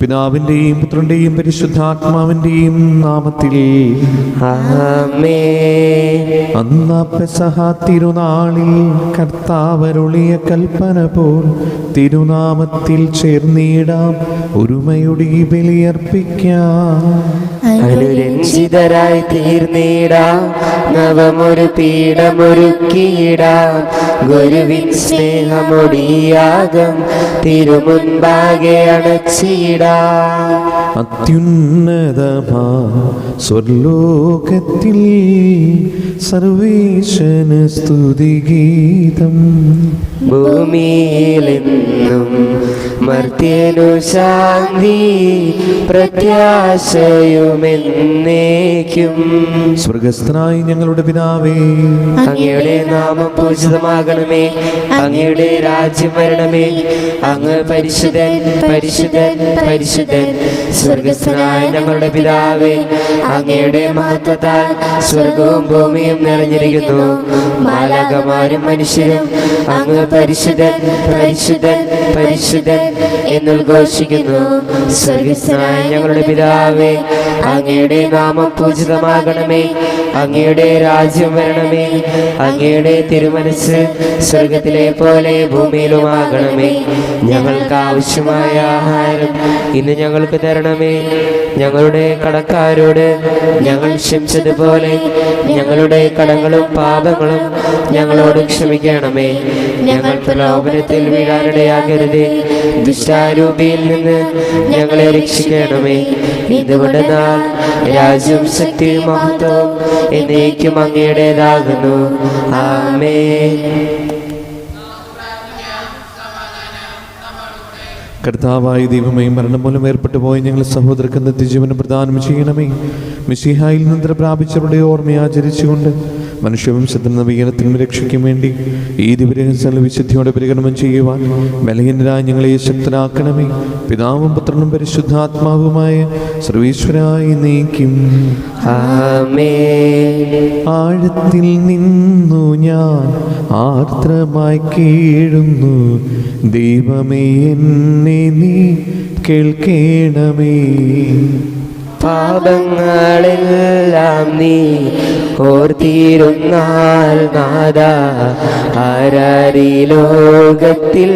പിതാവിന്റെയും പുത്രന്റെയും പരിശുദ്ധാത്മാവിന്റെയും നാമത്തിൽ ആമേൻ. അന്നാ പെസഹ തിരുനാളിൽ കർത്താവരുളിയ കൽപ്പന പോൽ തിരുനാമത്തിൽ ചേർന്നിടാം, ഒരുമയുടെ ബലിയർപ്പിക്കാം. അനുരഞ്ജിതരായി തീർന്നിടാം, നവമൊരു പീഠമൊരുക്കിയിടാം. ഗുരുവിൻ സ്നേഹമൊടിയാകം തിരുമുൻപാകെ അണച്ചിടാം. അത്യുന്നതമാ സ്വർലോകത്തിൽ സർവേശന് സ്തുതിഗീതം. ഭൂമിയിലെന്നും മർത്യനു ശാന്തി, പ്രത്യാശയുമെന്നേക്കും. സ്വർഗസ്ഥനായി ഞങ്ങളുടെ പിതാവേ, അങ്ങയുടെ നാമം പൂജിതമാകണമേ. അങ്ങയുടെ രാജ്യം വരണമേ. അങ്ങ് പരിശുദ്ധൻ, പരിശുദ്ധൻ, പരിശുദ്ധൻ. സ്വർഗസ്ഥനായ ഞങ്ങളുടെ പിതാവേ, അങ്ങയുടെ മഹത്വത്താൽ സ്വർഗവും ഭൂമിയും നിറഞ്ഞിരിക്കുന്നു. മാലാഖമാരും മനുഷ്യരും അങ്ങ് പരിശുദ്ധൻ, പരിശുദ്ധൻ, പരിശുദ്ധൻ എന്നുദ്ഘോഷിക്കുന്നു. സ്വർഗസ്ഥനായ ഞങ്ങളുടെ പിതാവേ, അങ്ങയുടെ നാമം പൂജിതമാകണമേ. അങ്ങയുടെ രാജ്യം വരണമേ. അങ്ങയുടെ തിരുമനസ് സ്വർഗത്തിലെ പോലെ ഭൂമിയിലുമാകണമേ. ഞങ്ങൾക്ക് ആവശ്യമായ ആഹാരം ഇന്ന് ഞങ്ങൾക്ക് തരണമേ. ഞങ്ങളുടെ കടക്കാരോട് ഞങ്ങൾ ക്ഷമിച്ചതുപോലെ ഞങ്ങളുടെ കടങ്ങളും പാപങ്ങളും ഞങ്ങളോട് ക്ഷമിക്കണമേ. ഞങ്ങൾ പ്രലോഭനത്തിൽ വീഴാനിടയാകരുതേ, ദുഷ്ടാരൂപിയിൽ നിന്ന് ഞങ്ങളെ രക്ഷിക്കണമേ. ഇതുകൊണ്ട് നാം രാജ്യവും ശക്തിയും മഹത്വവും എന്നേക്കും അങ്ങയുടേതാകുന്നു. ആമേൻ. കർത്താവായ ദൈവമേ, മരണം മൂലം ഏർപ്പെട്ടു പോയി ഞങ്ങൾ സഹോദരർക്ക് നിത്യജീവനം പ്രദാനം ചെയ്യണമേ. മിശിഹായിൽ നിദ്ര പ്രാപിച്ചവരുടെ ഓർമ്മ ആചരിച്ചുകൊണ്ട് മനുഷ്യവംശത്തിന് നവീകരണത്തിനും രക്ഷയ്ക്കും വേണ്ടി ഈ ദിവ്യരഹസ്യങ്ങൾ വിശുദ്ധിയോടെ പരികർമ്മം ചെയ്യുവാൻ ബലഹീനരായ ഞങ്ങളെ ശക്തരാക്കണമേ. പിതാവും പുത്രനും പരിശുദ്ധാത്മാവുമായ സർവീശ്വരായി നീക്കും. ആമേൻ. ആഴത്തിൽ നിന്നു ഞാൻ ആർദ്രമായി കീഴുന്നു, ദൈവമേ എന്നെ നീ കേൾക്കേണമേ. പാപങ്ങളെല്ലാം നീ ഓർത്തിരുന്നാൽ നാഥാ, ആരാരീ ലോകത്തിൽ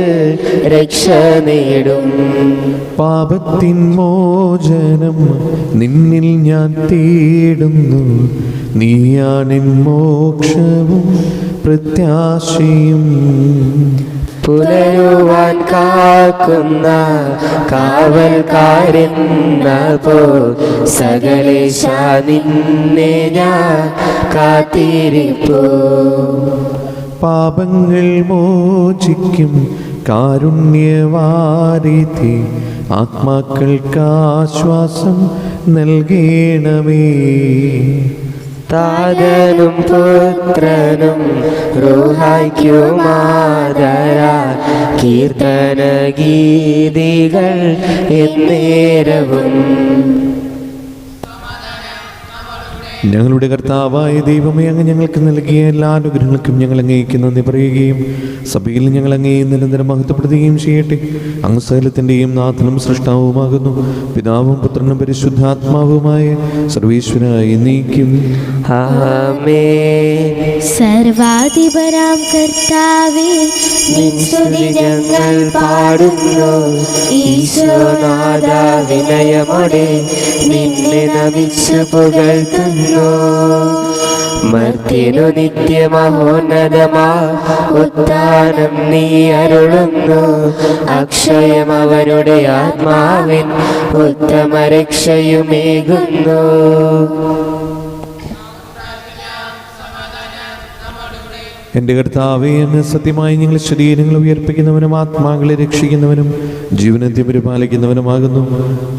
രക്ഷ നേടും. പാപത്തിൻ മോചനം നിന്നിൽ ഞാൻ തേടുന്നു, നീയാണെൻ മോക്ഷവും പ്രത്യാശയും. പുലരുവാൻ കാക്കുന്ന കാവൽക്കാരെന്ന പോൽ സകലേശ നിന്നെ ഞാൻ കാത്തിരിപ്പൂ. പാപങ്ങൾ മോചിക്കും കാരുണ്യവാരിധി, ആത്മാക്കൾക്കാശ്വാസം നൽകണമേ. താതനും പുത്രനും റൂഹായ്ക്കുമാതരാൽ കീർത്തന ഗീതികൾ എന്നേരവും. ഞങ്ങളുടെ കർത്താവായ ദൈവമേ, അങ്ങ് ഞങ്ങൾക്ക് നൽകിയ എല്ലാ അനുഗ്രഹങ്ങൾക്കും ഞങ്ങൾ അങ്ങേക്ക് നന്ദി പറയുകയും സഭയിൽ ഞങ്ങൾ അങ്ങേ നിരന്തരം മഹത്വപ്പെടുത്തുകയും ചെയ്യട്ടെ. അങ്ങ് സകലത്തിൻ്റെയും നാഥനും സൃഷ്ടാവുമാകുന്നു. പിതാവും പുത്രനും പരിശുദ്ധാത്മാവുമായ സർവീശ്വരായി നീക്കും. ആമേൻ. സർവാധിപരാം കർത്താവേ, നിൻ സ്തുതി ഞങ്ങൾ പാടുന്നു. ഈശോനാഥ വിനയമോടെ നിന്നെ നമിച്ചു പുകഴ്ത്തുന്നു. മർത്യനു നിത്യമഹോന്നതമാ ഉദ്ധാനം നീ അരുളുന്നു. അക്ഷയം അവരുടെ ആത്മാവിൻ ഉത്തമ രക്ഷയുമേകുന്നു. എൻ്റെ കർത്താവേ, അങ്ങ് സത്യമായി ഞങ്ങൾ ശരീരങ്ങൾ ഉയർപ്പിക്കുന്നവനും ആത്മാക്കളെ രക്ഷിക്കുന്നവനും ജീവനത്തെ പരിപാലിക്കുന്നവനുമാകുന്നു.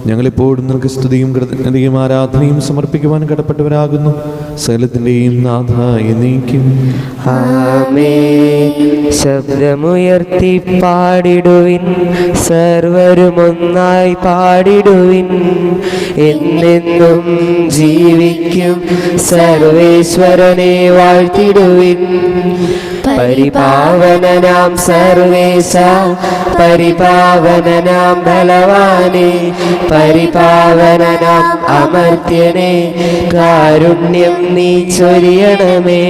ഞങ്ങളെപ്പോഴും നിനക്ക് സ്തുതിയും കൃതജ്ഞതയും ആരാധനയും സമർപ്പിക്കുവാൻ കടപ്പെട്ടവരാകുന്നു. സകലത്തിൻ്റെയും നാഥായ നീക്കും. ആമേൻ. ശബ്ദമുയർത്തി പാടിടുവിൻ, സർവരുമൊന്നായി പാടിടുവിൻ. എന്നെന്നും ജീവിക്കും സർവേശ്വരനെ വാഴ്ത്തിടുവിൻ. പരിപാവനനാം സർവേശ, പരിപാവനനാം ബലവാനെ, പരിപാവനനാം അമർത്യനെ, കാരുണ്യം നീ ചൊരിയണമേ.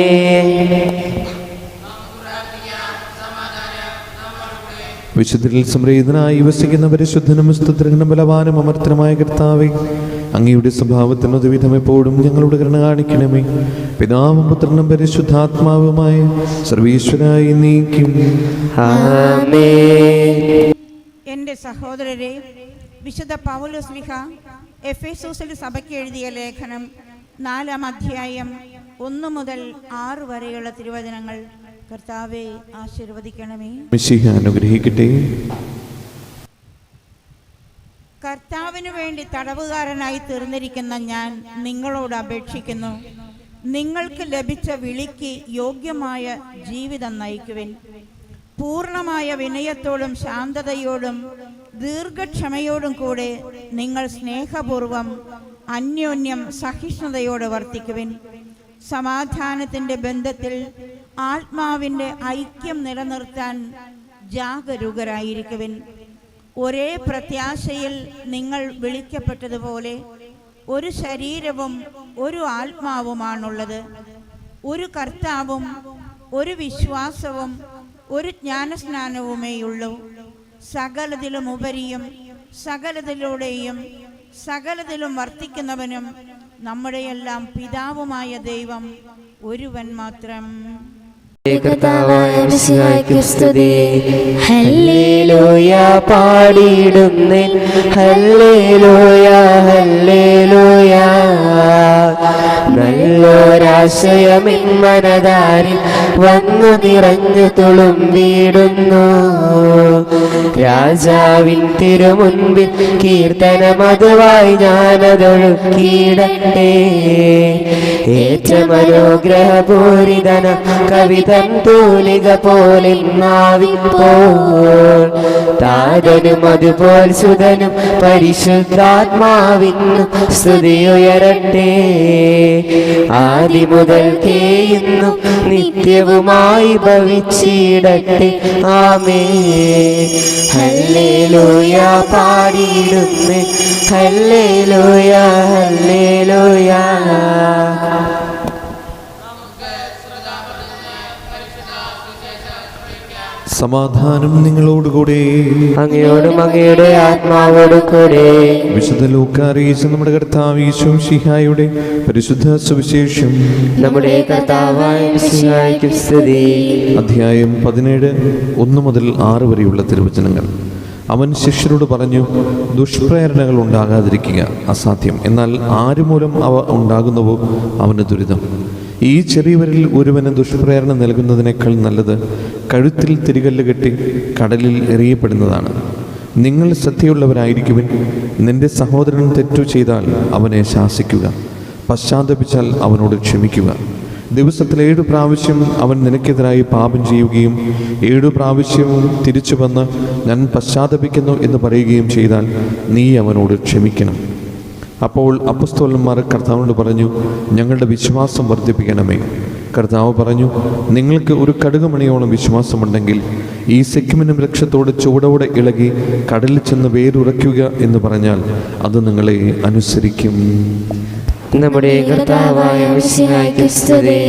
വിശുദ്ധരിൽ സംപ്രീതനായി വസിക്കുന്ന പരിശുദ്ധനും സ്തുതിർഹനും ബലവാനും അമർത്തനുമായ കർത്താവേ, അങ്ങയുടെ സ്വഭാവത്തിന് ഉദ്വിധം എപ്പോഴും ഞങ്ങളുടെ കരുണ കാണിക്കണമേ. പിതാവും പുത്രനും പരിശുദ്ധാത്മാവുമായ സർവീശ്വരായി നീക്കും. ആമേൻ. എൻ്റെ സഹോദരരെ, വിശുദ്ധ പൗലോസ്ലീഹ എഫേസോസിലെ സഭയ്ക്ക് എഴുതിയ ലേഖനം 4-ാം അധ്യായം 1 മുതൽ 6 വരെയുള്ള തിരുവചനങ്ങൾ കർത്താവെ ആശീർവദിക്കണമേ. മിശിഹ അനുഗ്രഹിക്കട്ടെ. കർത്താവിനു വേണ്ടി തടവുകാരനായി തീർന്നിരിക്കുന്ന ഞാൻ നിങ്ങളോട് അപേക്ഷിക്കുന്നു, നിങ്ങൾക്ക് ലഭിച്ച വിളിക്ക് യോഗ്യമായ ജീവിതം നയിക്കുവിൻ. പൂർണ്ണമായ വിനയത്തോടും ശാന്തതയോടും ദീർഘക്ഷമയോടും കൂടെ നിങ്ങൾ സ്നേഹപൂർവം അന്യോന്യം സഹിഷ്ണുതയോടെ വർത്തിക്കുവിൻ. സമാധാനത്തിൻ്റെ ബന്ധത്തിൽ ആത്മാവിൻ്റെ ഐക്യം നിലനിർത്താൻ ജാഗരൂകരായിരിക്കുവിൻ. ഒരേ പ്രത്യാശയിൽ നിങ്ങൾ വിളിക്കപ്പെട്ടതുപോലെ ഒരു ശരീരവും ഒരു ആത്മാവുമാണുള്ളത്. ഒരു കർത്താവും ഒരു വിശ്വാസവും ഒരു ജ്ഞാനസ്നാനവുമേയുള്ളൂ. സകലതിലും ഉപരിയും സകലതിലൂടെയും സകലതിലും വർത്തിക്കുന്നവനും നമ്മുടെയെല്ലാം പിതാവുമായ ദൈവം ഒരുവൻ മാത്രം. കർത്താവായ മിശിഹായ്ക്ക് സ്തുതി. ഹല്ലേലൂയ പാടിയിടുന്നേ, ഹല്ലേലൂയ ഹല്ലേലൂയ. നല്ലൊരാശയമിൻ മനതാരിൽ വന്നു നിറഞ്ഞു തുളുമ്പിടുന്നു. രാജാവിൻ തിരുമുൻപിൽ കീർത്തനമതുവായി ഞാനതൊഴുക്കിയിടട്ടെ. ഏറ്റമനുഗ്രഹപൂരിതന കവിതൻ തൂലിക പോലെ നാവിപ്പോൾ താതനും അതുപോൽ സുതനും പരിശുദ്ധാത്മാവിനും സ്തുതിയുയരട്ടെ. ആദിമുതൽക്കേ ഇന്നും നിത്യവുമായി ഭവിച്ചിടട്ടെ. ആമേൻ. ഹല്ലേലൂയ പാടിയിടുന്നേ, ഹല്ലേലൂയ ഹല്ലേലൂയ. സമാധാനം നിങ്ങളോടുകൂടെ, അങ്ങയോടും അങ്ങയുടെ ആത്മാവോടും കൂടെ. വിശുദ്ധ ലൂക്ക അറിയിച്ച നമ്മുടെ കർത്താവ് യേശു മിശിഹായുടെ പരിശുദ്ധ സുവിശേഷം. നമ്മുടെ കർത്താവായ മിശിഹായ്ക്ക് സ്തുതി. അധ്യായം 17 1 മുതൽ 6 വരെയുള്ള തിരുവചനങ്ങൾ. അവൻ ശിഷ്യരോട് പറഞ്ഞു, ദുഷ്പ്രേരണകൾ ഉണ്ടാകാതിരിക്കുക അസാധ്യം, എന്നാൽ ആരുമൂലം അവ ഉണ്ടാകുന്നുവോ അവന് ദുരിതം. ഈ ചെറിയവരിൽ ഒരുവന് ദുഷ്പ്രേരണ നൽകുന്നതിനേക്കാൾ നല്ലത് കഴുത്തിൽ തിരികല്ല് കെട്ടി കടലിൽ എറിയപ്പെടുന്നതാണ്. നിങ്ങൾ ശ്രദ്ധയുള്ളവരായിരിക്കുവിൻ. നിന്റെ സഹോദരൻ തെറ്റു ചെയ്താൽ അവനെ ശാസിക്കുക, പശ്ചാത്തപിച്ചാൽ അവനോട് ക്ഷമിക്കുക. ദിവസത്തിൽ 7 പ്രാവശ്യം അവൻ നിനക്കെതിരായി പാപം ചെയ്യുകയും 7 പ്രാവശ്യവും തിരിച്ചു വന്ന് ഞാൻ പശ്ചാത്തപിക്കുന്നു എന്ന് പറയുകയും ചെയ്താൽ നീ അവനോട് ക്ഷമിക്കണം. അപ്പോൾ അപ്പസ്തോലന്മാർ കർത്താവിനോട് പറഞ്ഞു, ഞങ്ങളുടെ വിശ്വാസം വർദ്ധിപ്പിക്കണമേ. കർത്താവ് പറഞ്ഞു, നിങ്ങൾക്ക് ഒരു കടുകുമണിയോളം വിശ്വാസമുണ്ടെങ്കിൽ ഈ സെക്കിമിനും ലക്ഷത്തോട് ചുവടോടെ ഇളകി കടലിൽ ചെന്ന് വേരുറയ്ക്കുക എന്ന് പറഞ്ഞാൽ അത് നിങ്ങളെ അനുസരിക്കും. നമ്മുടെ കർത്താവായ മിശിഹായ്ക്ക് സ്തുതി.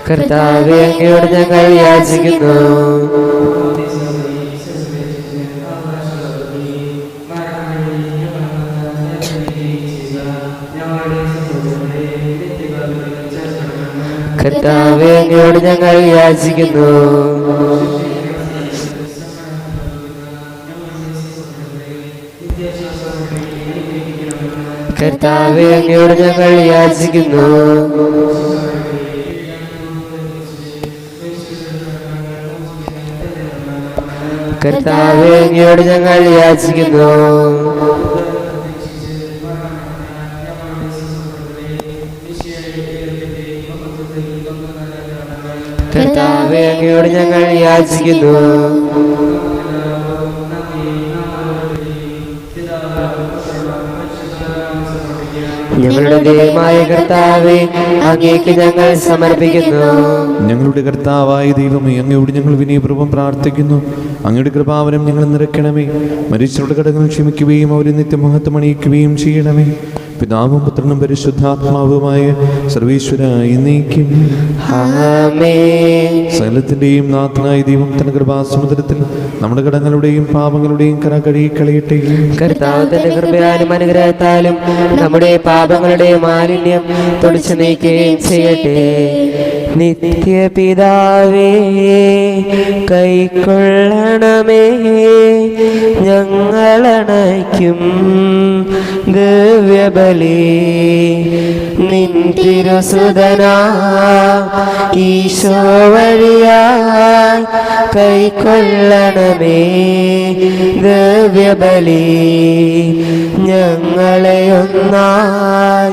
കർത്താവേ, അങ്ങയോട് ഞങ്ങൾ യാചിക്കുന്നു. കർത്താവേ, അങ്ങയോട് ഞങ്ങൾ യാചിക്കുന്നു. കർത്താവേ, അങ്ങയോട് ഞങ്ങൾ യാചിക്കുന്നു. കർത്താവേ, അങ്ങയോട് ഞങ്ങൾ യാചിക്കുന്നു. കർത്താവേ, അങ്ങയോട് ഞങ്ങൾ യാചിക്കുന്നു. ഞങ്ങളുടെ ദൈവമായ കർത്താവേ, അങ്ങേക്ക് ഞങ്ങൾ സമർപ്പിക്കുന്നു. ഞങ്ങളുടെ കർത്താവായ ദൈവമേ, അങ്ങയോട് ഞങ്ങൾ വിനയപൂർവ്വം പ്രാർത്ഥിക്കുന്നു. അങ്ങയുടെ കൃപാവരം ഞങ്ങൾ നിറയ്ക്കണമേ. മരിച്ചവരുടെ കടങ്ങൾ ക്ഷമിക്കുകയും അവരെ നിത്യമഹത്വം അണിയിക്കുകയും ചെയ്യണമേ. പിതാവും പുത്രനും പരിശുദ്ധാത്മാവുമായ സർവീശ്വര എന്നേക്കും ആമേൻ. സകലത്തിന്റെയും നാഥനായ ദൈവം തന്റെ കൃപാസമുദ്രത്തിൽ നമ്മുടെ കടങ്ങളുടെയും പാപങ്ങളുടെയും കര കഴുകിക്കളയട്ടെ. കർത്താവ് തന്റെ കൃപയാലും അനുഗ്രഹത്താലും നമ്മുടെ പാപങ്ങളുടെ മാലിന്യം തുടച്ചു നീക്കുകയും ചെയ്യട്ടെ. നിത്യപിതാവേ, കൈക്കൊള്ളണമേ ഞങ്ങളണയ്ക്കും ദിവ്യബലി. നിൻ തിരുസുതനാ ഈശോ വഴിയായി കൈക്കൊള്ളണമേ ദിവ്യബലി. ഞങ്ങളെ ഒന്നായി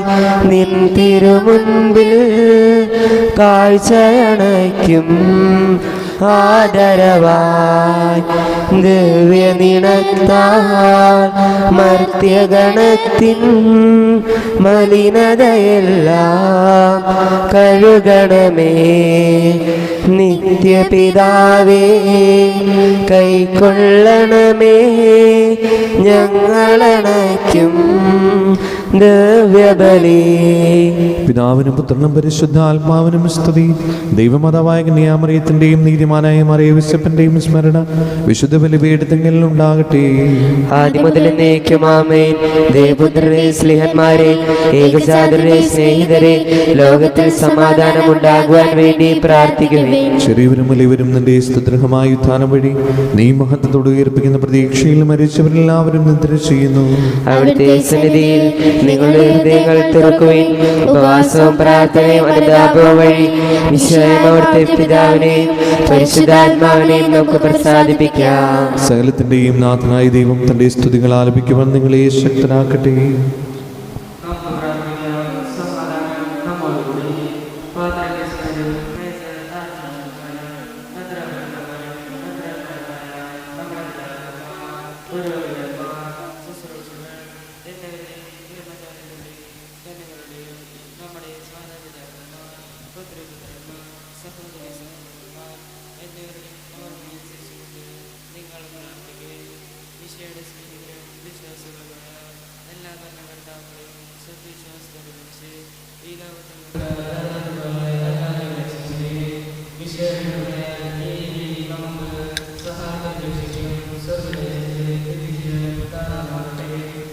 നിൻ തിരുമുൻപിൽ കാഴ്ചയണയ്ക്കും ആദരവായി ദിവ്യനിണത്താൽ മർത്യഗണത്തിൻ മലിനതയെല്ലാം കഴുകണമേ. നിത്യപിതാവേ, കൈക്കൊള്ളണമേ ഞങ്ങളണയ്ക്കും ദിവ്യബലി. പിതാവിനും പുത്രനും പരിശുദ്ധാത്മാവിനും സ്തുതി. ദൈവമാതാവായ കന്യാമറിയത്തിന്റെയും നീതിമാനായ മറിയവിശപ്പന്റെയും സ്മരണ വിശുദ്ധ ബലിപീഠത്തിൽ ഉണ്ടാകട്ടെ. ആദ്യം മുതൽ എന്നേക്കും ആമേൻ. ദേവപുത്രരെ, സ്ലിഹന്മാരെ, ഏകജാതരെ, സ്നേഹിതരെ, ലോകത്തിൽ സമാധാനം ഉണ്ടാകുവാൻ വേണ്ടി പ്രാർത്ഥിക്കുവിൻ. ചെറിയവരും വലിയവരും നിന്റെ സ്തുത്യർഹമായ ഉത്ഥാനം വഴി നീ മഹത്വത്തോട് ഉയർപ്പിക്കുന്ന പ്രതീക്ഷയിൽ മരിച്ചവരെല്ലാവരും നിദ്ര ചെയ്യുന്നു. അവിടുത്തെ സന്നിധിയിൽ നിങ്ങളുടെ ഹൃദയങ്ങൾ തുറക്കുവിൻ. ഉപവാസവും പ്രാർത്ഥനയും അനുതാപവും വഴി വിശ്വയം അവിടുത്തെ പിതാവിനെയും പരിശുദ്ധാത്മാവിനെയും നമുക്ക് പ്രസാദിപ്പിക്കാം. സകലത്തിന്റെയും നാഥനായ ദൈവം തന്റെ സ്തുതികൾ ആലപിക്കുവാൻ നിങ്ങളെ ശക്തരാക്കട്ടെ.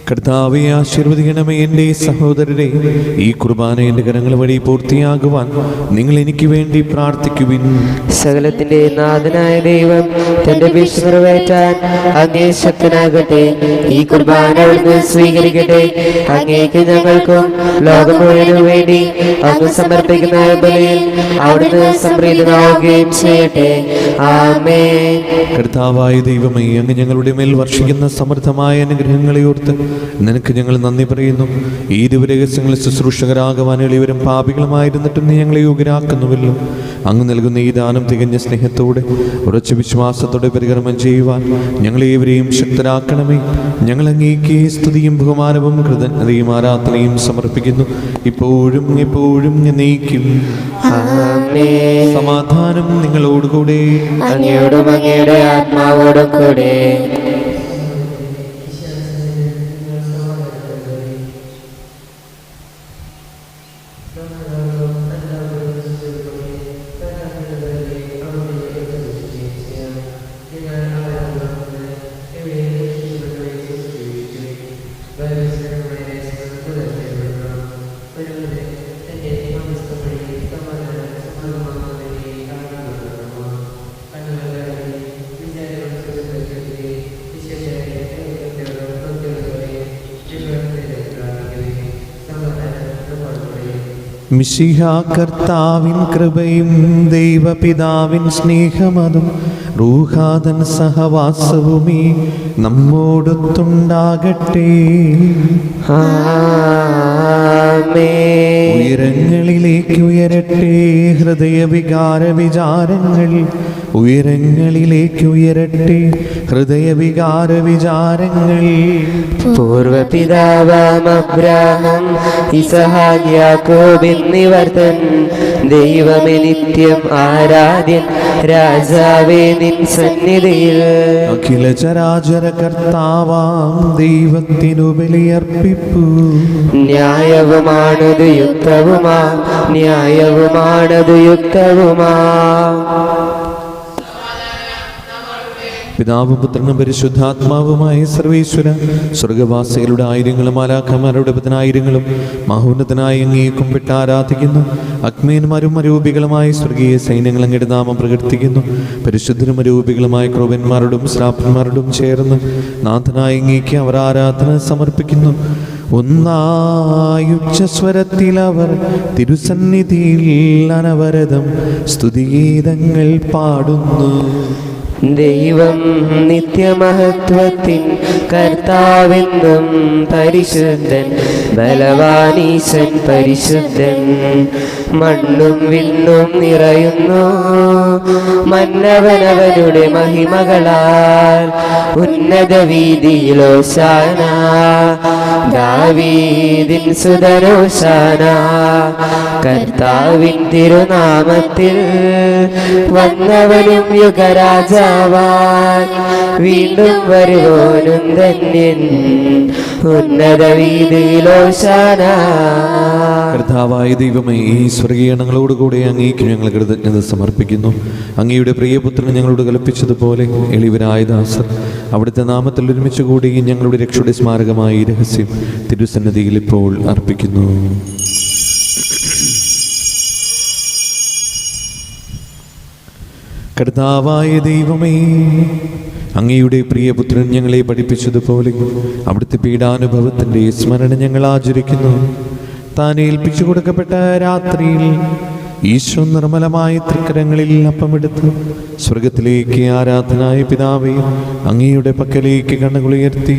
കർത്താവെ, ആശീർവദിക്കണമേ എൻ്റെ സഹോദരരെ. ഈ കുർബാന എൻ്റെ കരങ്ങൾ വഴി പൂർത്തിയാകുവാൻ നിങ്ങൾ എനിക്ക് വേണ്ടി പ്രാർത്ഥിക്കുവിൻ. സകലത്തിന്റെ നാഥനായ ദൈവം തന്റെ അപേക്ഷ നിറവേറ്റാൻ അങ്ങേ ശക്തനാകട്ടെ. ഈ കുർബാന അവിടുന്ന് സ്വീകരിക്കട്ടെ. അങ്ങേക്ക് ഞങ്ങൾക്കും ലോകം മുഴുവനും വേണ്ടി അങ്ങ് സമർപ്പിക്കുന്ന ബലിയിൽ അവിടുന്ന് സംപ്രീതനാവുകയും ചെയ്യട്ടെ. ആമേൻ. കർത്താവായ ദൈവമേ, അങ്ങ് ഞങ്ങളുടെ മേൽ വർഷിക്കുന്ന സമൃദ്ധമായ അനുഗ്രഹങ്ങളെ ഓർത്ത് നിനക്ക് ഞങ്ങൾ നന്ദി പറയുന്നു. ഈ ദിവരഹസ്യങ്ങളിൽ ശുശ്രൂഷകരാകുവാൻ എളിയവരും പാപികളുമായിരുന്നിട്ടും നീ ഞങ്ങളെ യോഗ്യരാക്കുന്നുവല്ലോ. അങ്ങ് നൽകുന്ന ഈ ദാനം തികഞ്ഞ സ്നേഹത്തോടെ ഉറച്ച വിശ്വാസത്തോടെ പരികർമ്മം ചെയ്യുവാൻ ഞങ്ങളേവരെയും ശക്തരാക്കണമേ. ഞങ്ങൾ അങ്ങേക്ക് സ്തുതിയും ബഹുമാനവും കൃതജ്ഞതയും ആരാധനയും സമർപ്പിക്കുന്നു, ഇപ്പോഴും എപ്പോഴും എന്നേക്കും. സമാധാനം നിങ്ങളോടുകൂടെ. അങ്ങയോടും അങ്ങയുടെ ആത്മാവോടും കൂടെ. മിശിഹ കർത്താവിൻ കൃപയും ദൈവപിതാവിൻ സ്നേഹമതും റൂഹാദൻ സഹവാസവുമേ നമ്മോടൊത്തുണ്ടാകട്ടെ. ഉയരങ്ങളിലേക്ക് ഉയരട്ടെ ഹൃദയവികാര വിചാരങ്ങൾ, ഉയരങ്ങളിലേക്ക് ഉയരട്ടെ ഹൃദയവികാര വിചാരങ്ങൾ പൂർവപിതാവാം അബ്രാഹം ഇസഹാക്ക് യാക്കോബ് എന്നിവർ തൻ ദൈവമേ നിത്യം ആരാധ്യൻ രാജാവേ നിൻ സന്നിധിയിൽ അഖില ചരാചര കർത്താവാം ദൈവത്തിനു ബലിയർപ്പിപ്പു. ന്യായവുമാണത് യുക്തവുമാ, ന്യായവുമാണത് യുക്തവുമാ. പിതാവും പുത്രനും പരിശുദ്ധാത്മാവുമായ സർവേശ്വര, സ്വർഗവാസികളുടെ ആയിരങ്ങളും മാലാഖമാരുടെ പതിനായിരങ്ങളും മഹോന്നതനായി അങ്ങേ കുമ്പിട്ട് ആരാധിക്കുന്നു. അഗ്മേന്മാരും അരൂപികളുമായ സ്വർഗീയ സൈന്യങ്ങൾ അങ്ങയുടെ നാമം പ്രകീർത്തിക്കുന്നു. പരിശുദ്ധരും അരൂപികളുമായ ക്രൂവന്മാരോടും ശ്രാപ്പന്മാരോടും ചേർന്ന് നാഥനായ അങ്ങേക്ക് അവർ ആരാധന സമർപ്പിക്കുന്നു. ഒന്നായുച്ചസ്വരത്തിൽ അവർ തിരുസന്നിധിയിൽ അനവരതം സ്തുതിഗീതങ്ങൾ പാടുന്നു. ദൈവം നിത്യമഹത്വത്തിൻ കർത്താവെന്നും പരിശുദ്ധൻ, ബലവാനീശൻ പരിശുദ്ധൻ. മണ്ണും വിണ്ണും നിറയുന്നു മന്നവനവനുടെ മഹിമകളാൽ. ഉന്നത വീതിയിലോശാന, ദാവീദിൻ സുതരോശാന. കർത്താവിൻ തിരുനാമത്തിൽ വന്നവനും യുഗരാജാവാൻ, വീണ്ടും വരുവോനും ധന്യൻ. ഉന്നത വീതിയിലോശാന. കർത്താവായ ദൈവമേ, ഈ സ്വർഗീയണങ്ങളോടുകൂടെ അങ്ങേക്ക് ഞങ്ങൾ കൃതജ്ഞത സമർപ്പിക്കുന്നു. അങ്ങയുടെ പ്രിയപുത്രൻ ഞങ്ങളോട് കൽപ്പിച്ചതുപോലെ എളിവരായ ദാസർ അവിടുത്തെ നാമത്തിൽ ഒരുമിച്ച് കൂടി ഞങ്ങളുടെ രക്ഷയുടെ സ്മാരകമായ ഈ രഹസ്യം തിരുസന്നിധിയിൽ ഇപ്പോൾ അർപ്പിക്കുന്നു. കർത്താവായ ദൈവമേ, അങ്ങയുടെ പ്രിയപുത്രൻ ഞങ്ങളെ പഠിപ്പിച്ചതുപോലെ അവിടുത്തെ പീഡാനുഭവത്തിൻ്റെ സ്മരണ ഞങ്ങൾ ആചരിക്കുന്നു. താൻ ഏൽപ്പിച്ചു കൊടുക്കപ്പെട്ട രാത്രിയിൽ ഈശോ നിർമ്മലമായ തൃക്കരങ്ങളിൽ അപ്പമെടുത്ത് സ്വർഗത്തിലേക്ക് ആരാധനായ പിതാവേ അങ്ങയുടെ പക്കലേക്ക് കണ്ണുകളുയർത്തി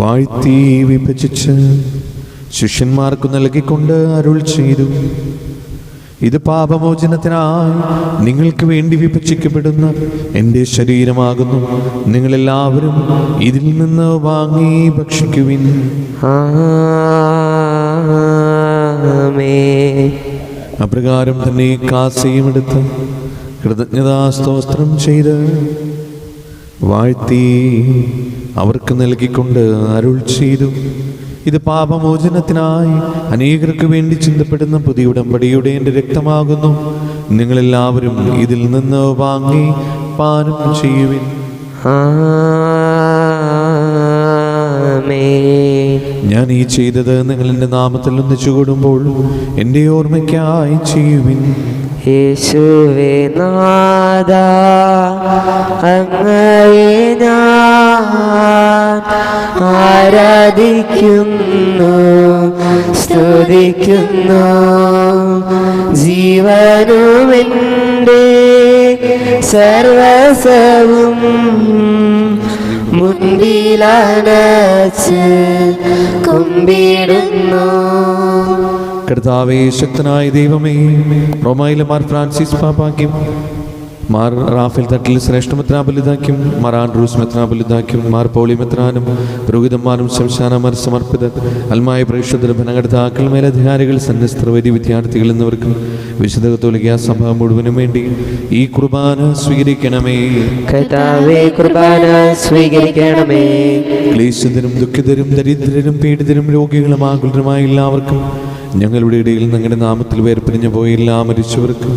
വാഴ്ത്തി വിഭജിച്ച് ശിഷ്യന്മാർക്ക് നൽകിക്കൊണ്ട് അരുൾ ചെയ്തു: ഇത് പാപമോചനത്തിനായി നിങ്ങൾക്ക് വേണ്ടി വിഭജിക്കപ്പെടുന്ന എൻ്റെ ശരീരമാകുന്നു. നിങ്ങളെല്ലാവരും ഇതിൽ നിന്ന് വാങ്ങി ഭക്ഷിക്കുവിൻ. അപ്രകാരം തന്നെ കാസയും എടുത്ത് കൃതജ്ഞതാസ്തോത്രം ചെയ്ത് വാഴ്ത്തി അവർക്ക് നൽകിക്കൊണ്ട് അരുൾ ചെയ്തു: ഇത് പാപമോചനത്തിനായി അനേകർക്ക് വേണ്ടി ചിന്തപ്പെടുന്ന പുതിയ ഉടമ്പടിയുടെ എൻ്റെ രക്തമാകുന്നു. നിങ്ങളെല്ലാവരും ഇതിൽ നിന്ന് വാങ്ങി പാനം ചെയ്യുവിൻ. ഞാൻ ഈ ചെയ്തത് നിങ്ങൾ എൻ്റെ നാമത്തിൽ ഒന്നിച്ചു കൂടുമ്പോൾ എൻ്റെ ഓർമ്മയ്ക്കായി ചെയ്യുവിൻ. യേശുവേ നാഥാ, അങ്ങയെ ഞാൻ ആരാധിക്കുന്നു, സ്തുതിക്കുന്നു. ജീവനുമെൻ്റെ സർവസവും മുൻപിലനച്ച് കുമ്പിടുന്നു. കർത്താവേ, ശക്തനായ ദൈവമേ, റോമായിലെ മാർ ഫ്രാൻസിസ് പാപ്പാക്കും മാർ റാഫേൽ തട്ടിൽ ശ്രേഷ്ഠ മെത്രാപൊലീത്താക്കും മാർ ആൻഡ്രൂസ് മെത്രാപൊലീത്താക്കും മാർ പൗളി മെത്രാനും പുരോഹിതന്മാരും ശംശാനമാർ സമർപ്പിതർ അൽമായ പ്രേക്ഷകർ ഭരണകർത്താക്കൾ മേലധികാരികൾ സന്യസ്തർ വരി വിദ്യാർത്ഥികൾ എന്നിവർക്കും വിശുദ്ധ കത്തോലിക്കാ സഭ മുഴുവനും വേണ്ടി ഈ കുർബാന സ്വീകരിക്കണമേ. കർത്താവേ, കുർബാന സ്വീകരിക്കണമേ. ക്ലേശിതരും ദുഃഖിതരും ദരിദ്രരും പീഡിതരും രോഗികളും ആകുലരുമായ എല്ലാവർക്കും, ഞങ്ങളുടെ ഇടയിൽ നിങ്ങളുടെ നാമത്തിൽ വേർപിരിഞ്ഞു പോയ എല്ലാ മരിച്ചവർക്കും,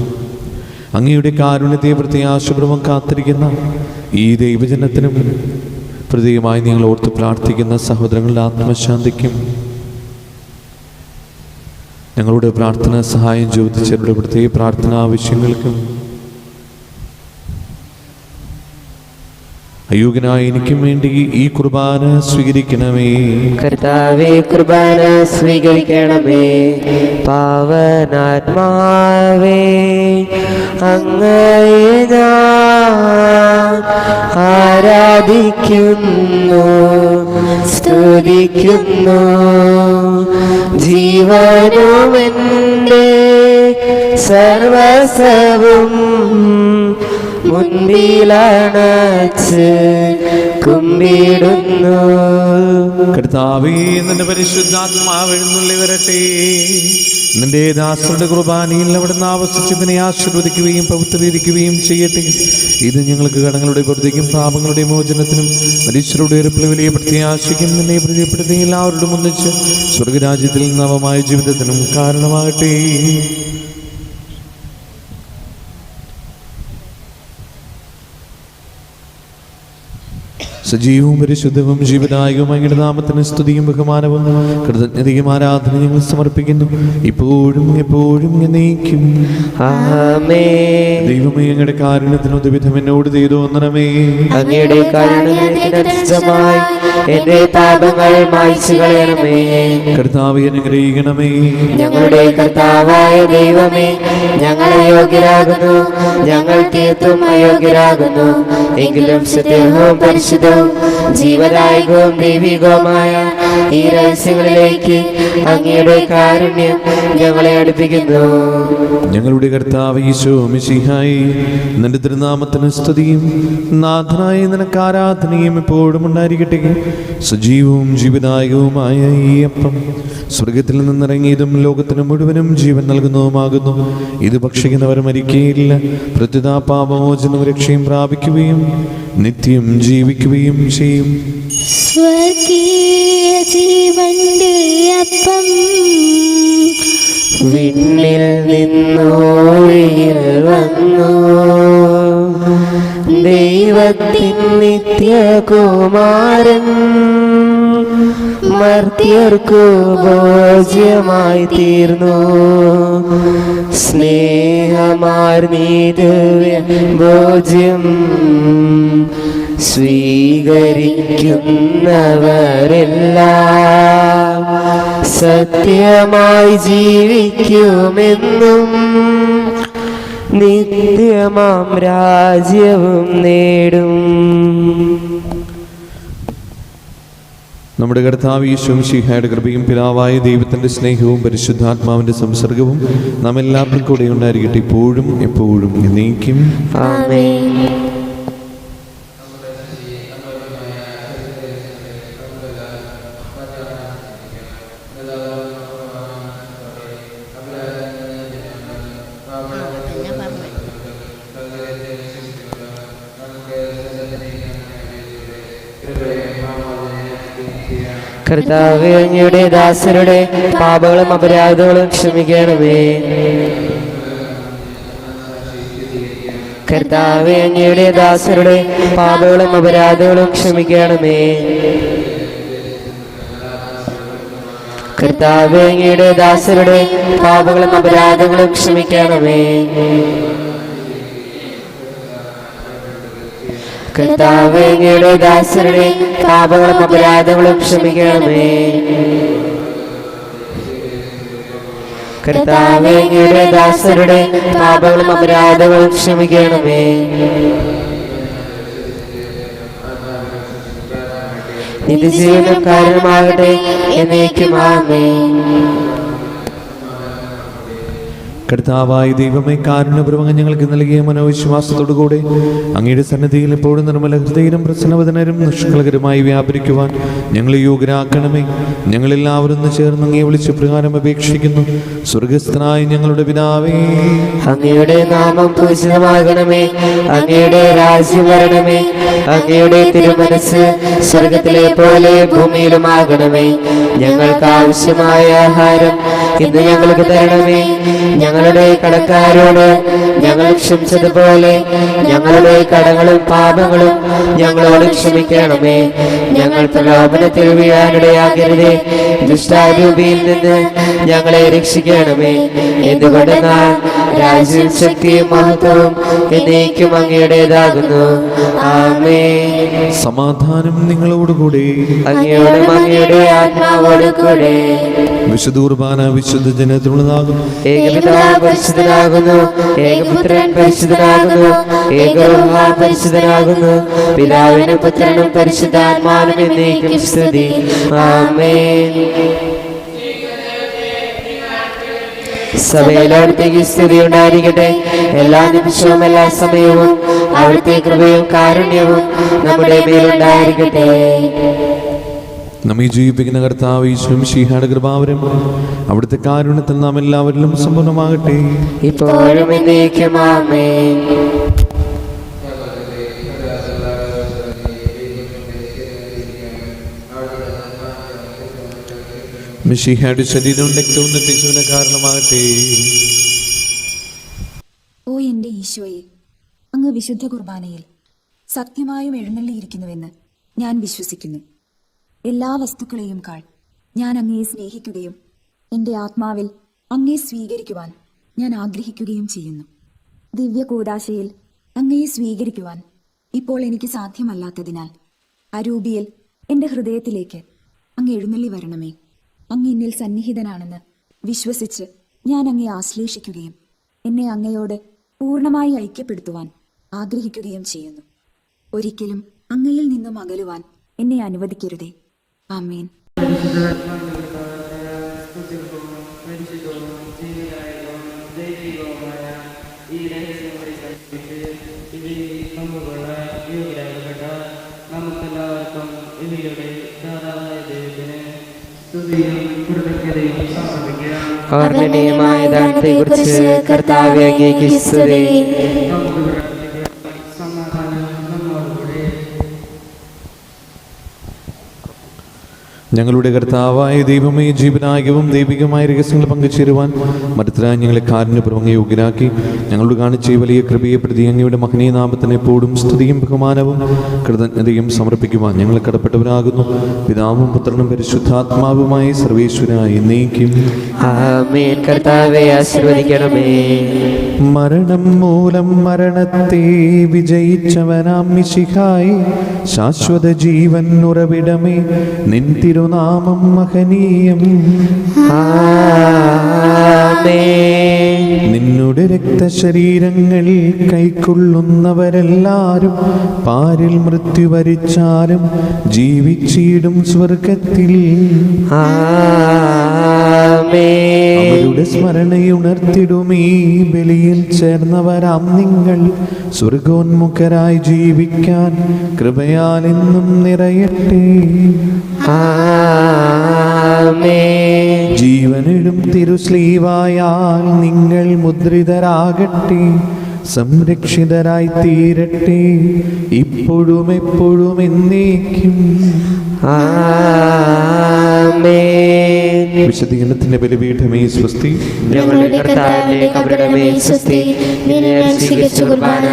അങ്ങയുടെ കാരുണ്യത്തെ പ്രത്യാശപൂർവ്വം കാത്തിരിക്കുന്ന ഈ ദൈവജനത്തിനും, പ്രത്യേകമായി നിങ്ങൾ ഓർത്ത് പ്രാർത്ഥിക്കുന്ന സഹോദരങ്ങളുടെ ആത്മശാന്തിക്കും, ഞങ്ങളുടെ പ്രാർത്ഥനാ സഹായം ചോദിച്ചവരുടെ പ്രത്യേക പ്രാർത്ഥനാ ആവശ്യങ്ങൾക്കും, അയോഗ്യനായ എനിക്കും വേണ്ടി ഈ കുർബാന സ്വീകരിക്കണമേ. കർത്താവേ, കുർബാന സ്വീകരിക്കണമേ. പാവനാത്മാവേ, അങ്ങയെ ഞാൻ ആരാധിക്കുന്നു, സ്തുതിക്കുന്നു. ജീവനുമെൻ്റെ സർവസവും മുൻപിലണച്ച് കുമ്പിടുന്നു. കർത്താവേ, നിന്റെ പരിശുദ്ധാത്മാവ് എഴുന്നള്ളി വരട്ടെ. നിന്റെ ദാസരുടെ കുർബാനയിൽ അവിടുന്ന് ആവസിച്ചതിനെ ആശീർവദിക്കുകയും പവിത്രീകരിക്കുകയും ചെയ്യട്ടെ. ഇത് ഞങ്ങൾക്ക് കടങ്ങളുടെ പ്രതിക്കും പാപങ്ങളുടെ മോചനത്തിനും മനുഷ്യരുടെ ഒരു വലിയ പ്രത്യാശയ്ക്കും നിന്നെ പ്രിയപ്പെടുത്തി എല്ലാവരോടും ഒന്നിച്ച് സ്വർഗരാജ്യത്തിൽ നവമായ ജീവിതത്തിനും കാരണമാകട്ടെ. സജീവവും പരിശുദ്ധവും ജീവദായകവും അങ്ങയുടെ നാമത്തിന് സ്തുതിയും ബഹുമാനവും കൃതജ്ഞതയും ആരാധന ഞങ്ങൾ സമർപ്പിക്കുന്നു, ഇപ്പോഴും എപ്പോഴും എന്നേക്കും. ആമേൻ. ദൈവമേ, അങ്ങയുടെ കാരുണ്യത്തിന് ഉദ്വിധം എന്നോട് ചെയ്തു വന്നണമേ. അങ്ങയുടെ കാരുണ്യത്തിനനുസരിതമായി എന്റെ പാപങ്ങൾ മായ്ച്ചു കളയണമേ. കർത്താവേ, അനുഗ്രഹിക്കണമേ. ഞങ്ങളുടെ കർത്താവായ ദൈവമേ, ഞങ്ങൾ അയോഗ്യരാകുന്നു, ഞങ്ങൾ തീർത്തും അയോഗ്യരാകുന്നു. എങ്കിലും സത്യവും പരിശുദ്ധവും ജീവദായകവും ദൈവികവുമായ ഈ രഹസ്യങ്ങളിലേക്ക് അങ്ങയുടെ കാരുണ്യം ഞങ്ങളെ അടുപ്പിക്കുന്നു. ഞങ്ങളുടെ കർത്താവ് ഈശോ മിശിഹായി, നിന്റെ തിരുനാമത്തിന് സ്തുതിയും നാഥനായ നിനക്ക് ആരാധനയും എപ്പോഴും ഉണ്ടായിരിക്കട്ടെ. സജീവവും ജീവദായകവുമായ ഈ അപ്പം സ്വർഗത്തിൽ നിന്നിറങ്ങിയതും ലോകത്തിന് മുഴുവനും ജീവൻ നൽകുന്നതുമാകുന്നു. ഇത് ഭക്ഷിക്കുന്നവർ മരിക്കുകയില്ല, പ്രത്യുത പാപമോചനവും രക്ഷയും പ്രാപിക്കുകയും നിത്യം ജീവിക്കുകയും ചെയ്യും. സ്വർഗീയ ജീവന്റെ അപ്പം വിണ്ണിൽ നിന്നോഴിയിൽ വന്നു, ദൈവത്തിൻ നിത്യകുമാരൻ മർത്യർക്കു ഭോജ്യമായി തീർന്നു. സ്നേഹമാർന്നീദിവ്യ ഭോജ്യം സ്വീകരിക്കുന്നവരെല്ലാം സത്യമായി ജീവിക്കുമെന്നും നിത്യമാം രാജ്യവും നേടും. നമ്മുടെ കർത്താവ് ഈശോ മിശിഹായുടെ കൃപയും പിതാവായ ദൈവത്തിന്റെ സ്നേഹവും പരിശുദ്ധാത്മാവിന്റെ സംസർഗവും നാം എല്ലാവർക്കും കൂടെ ഉണ്ടായിരിക്കട്ടെ, ഇപ്പോഴും എപ്പോഴും എന്നേക്കും. ആമേൻ. കർത്താവേ, അങ്ങയുടെ ദാസരുടെ പാപങ്ങളും അപരാധങ്ങളും ക്ഷമിക്കണമേ. കർത്താവേ, അങ്ങയുടെ ദാസരുടെ പാപങ്ങളും അപരാധങ്ങളും ക്ഷമിക്കണമേ. കർത്താവേ, അങ്ങയുടെ ദാസരുടെ പാപങ്ങളും അപരാധങ്ങളും ക്ഷമിക്കണമേ. കർത്താവേ, അങ്ങയുടെ ദാസരുടെ പാപങ്ങളും അപരാധങ്ങളും ക്ഷമിക്കണമേ. കർത്താവേ, അങ്ങയുടെ ദാസരുടെ പാപങ്ങളും അപരാധങ്ങളും ക്ഷമിക്കണമേ. നിത്യജീവനം കാരണമാകട്ടെ എന്നേക്കും. ആമേൻ. കർത്താവായ ദൈവമേ, കാരുണ്യപൂർവ്വം ഞങ്ങൾക്ക് നൽകിയ മനോവിശ്വാസത്തോടുകൂടെ അങ്ങയുടെ സന്നിധിയിൽ എപ്പോഴും നിർമ്മല ഹൃദയരും പ്രസന്നവദനരും നിഷ്കളങ്കരുമായി വ്യാപരിക്കുവാൻ ഞങ്ങളെ യോഗ്യരാക്കണമേ. ഞങ്ങളെല്ലാവരും ചേർന്ന് അങ്ങയെ വിളിച്ച് പ്രകാരം അപേക്ഷിക്കുന്നു. സ്വർഗസ്ഥനായ ഞങ്ങളുടെ പിതാവേ, അങ്ങയുടെ നാമം പൂജിതമാകണമേ. അങ്ങയുടെ രാജ്യം വരണമേ. അങ്ങയുടെ തിരുമനസ് സ്വർഗത്തിലെ പോലെ ഭൂമിയിലുമാകണമേ. ഞങ്ങൾക്ക് ആവശ്യമായ ആഹാരം ഇന്ന് ഞങ്ങൾക്ക് തരണമേ. ഞങ്ങളുടെ കടക്കാരോട് ഞങ്ങൾ ക്ഷമിച്ചതുപോലെ ഞങ്ങളുടെ കടങ്ങളും പാപങ്ങളും ഞങ്ങളോട് ക്ഷമിക്കണമേ. ഞങ്ങൾ പ്രലോഭനത്തിൽ വീഴാനിടയാകരുതേ, ദുഷ്ടാരൂപിയിൽ നിന്ന് ഞങ്ങളെ രക്ഷിക്കണമേ. എന്തുകൊണ്ടെന്നാൽ രാജ്യവും ശക്തിയും മഹത്വവും എന്നേക്കും അങ്ങയുടേതാകുന്നു. ആമേൻ. സമാധാനം നിങ്ങളോടുകൂടെ. അങ്ങയോടും അങ്ങയുടെ ആത്മാവോടും കൂടെ. വിശുദ്ധ കുർബാന വിശുദ്ധ ജനത്തിനുള്ളതാകും. ഏകപിതാവ് പരിശുദ്ധനാകുന്നു, ഏകപുത്രൻ പരിശുദ്ധനാകുന്നു, ഏകരൂഹ പരിശുദ്ധനാകുന്നു. പിതാവിനും പുത്രനും പരിശുദ്ധാത്മാവിനും എന്നേക്കും സ്തുതി. ആമേൻ. സഭയിൽ അവിടുത്തേക്ക് സ്തുതി ഉണ്ടായിരിക്കട്ടെ. എല്ലാ നിമിഷവും എല്ലാ സമയവും അവിടുത്തെ കൃപയും കാരുണ്യവും നമ്മുടെ മേലുണ്ടായിരിക്കട്ടെ. നമ്മെ ജീവിപ്പിക്കുന്ന കർത്താവ് ഈശോയും മിശിഹായുടെ കൃപാവരം അവിടുത്തെ കാരുണ്യത്തിൽ നാം എല്ലാവരിലും സമ്പൂർണ്ണമാകട്ടെ. ഇപ്പോഴും എന്നേക്കും ആമേൻ. മിശിഹായുടെ ശരീരവും രക്തവും നിത്യജീവന് കാരണമാകട്ടെ. ഓ എൻ്റെ ഈശോയെ, അങ്ങ് വിശുദ്ധ കുർബാനയിൽ സത്യമായും എഴുന്നള്ളിയിരിക്കുന്നുവെന്ന് ഞാൻ വിശ്വസിക്കുന്നു. എല്ലാ വസ്തുക്കളെയും കാൾ ഞാൻ അങ്ങയെ സ്നേഹിക്കുകയും എൻ്റെ ആത്മാവിൽ അങ്ങയെ സ്വീകരിക്കുവാൻ ഞാൻ ആഗ്രഹിക്കുകയും ചെയ്യുന്നു. ദിവ്യ കൂദാശയിൽ അങ്ങയെ സ്വീകരിക്കുവാൻ ഇപ്പോൾ എനിക്ക് സാധ്യമല്ലാത്തതിനാൽ അരൂപിയിൽ എൻ്റെ ഹൃദയത്തിലേക്ക് അങ്ങ് എഴുന്നള്ളി വരണമേ. അങ്ങ് എന്നിൽ സന്നിഹിതനാണെന്ന് വിശ്വസിച്ച് ഞാൻ അങ്ങയെ ആശ്ലേഷിക്കുകയും എന്നെ അങ്ങയോട് പൂർണ്ണമായി ഐക്യപ്പെടുത്തുവാൻ ആഗ്രഹിക്കുകയും ചെയ്യുന്നു. ഒരിക്കലും അങ്ങയിൽ നിന്നും അകലുവാൻ എന്നെ അനുവദിക്കരുതേ. ആമേൻ. നമുക്കെല്ലാവർക്കും ഇവയുടെ ധാരാളമായ ദൈവത്തിന് സ്തുതിയും കൃതജ്ഞതയും സമർപ്പിക്കാം. അവർണ്ണനീയമായ ദാനത്തെക്കുറിച്ച് കർത്താവേ അങ്ങേക്ക് സ്തുതി. സമാധാനം നമ്മോടുകൂടെ. ഞങ്ങളുടെ കർത്താവായ ദൈവമേ, ജീവനായകവും ദൈവികമായ രഹസ്യങ്ങൾ പങ്കുചേരുവാൻ മറ്റത്തിനായി ഞങ്ങളെ കാരുണ്യപൂർവ്വം യോഗ്യരാക്കി ഞങ്ങളോട് കാണിച്ച ഈ വലിയ കൃപയെ പ്രതി അങ്ങയുടെ മഹനീയ നാമത്തിന് എപ്പോഴും സ്തുതിയും ബഹുമാനവും കൃതജ്ഞതയും സമർപ്പിക്കുവാൻ ഞങ്ങൾ കടപ്പെട്ടവരാകുന്നു. പിതാവും പുത്രനും പരിശുദ്ധാത്മാവുമായി സർവേശ്വരായി എന്നേക്കും ആമേൻ. കർത്താവേ ആശീർവദിക്കണമേ. മരണം മൂലം മരണത്തെ വിജയിച്ചവനാം മിശിഹായി ശാശ്വത ജീവൻ ഉറവിടമേ, നിൻ തിരുനാമം മഹനീയം. ആമേൻ. നിന്നുടെ രക്തശരീരങ്ങൾ കൈക്കൊള്ളുന്നവരെല്ലാരും പാരിൽ മൃത്യു വരിച്ചാലും ജീവിച്ചിടും സ്വർഗത്തിൽ. അവരുടെ സ്മരണയുണർത്തിടുമീ ബലിയിൽ ചേർന്നവരാം നിങ്ങൾ സ്വർഗോന്മുഖരായി ജീവിക്കാൻ കൃപയാൽ എന്നും നിറയട്ടെ. ജീവനിടും തിരുസ്ലീവായാൽ നിങ്ങൾ മുദ്രിതരാകട്ടെ, സംരക്ഷിതരായി തീരട്ടെ, ഇപ്പോഴും എപ്പോഴും എന്നേക്കും. വിശദീകരണത്തിന്റെ ബലിപീഠമേ സ്വസ്തി. ഞങ്ങളുടെ കർത്താവിന്റെ കബറിടമേ സ്വസ്തി. നിന്നെ സ്വീകരിച്ച കുർബാന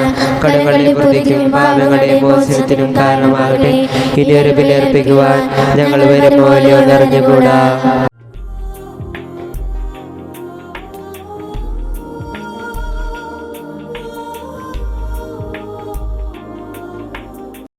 കടങ്ങളുടെ പ്രതിക്കും പാപങ്ങളുടെ മോചനത്തിനും കാരണമാകട്ടെ. ഇനി ഒരു ബലിയർപ്പിക്കുവാൻ ഞങ്ങൾ വരുമോ നിറഞ്ഞുകൂടാ.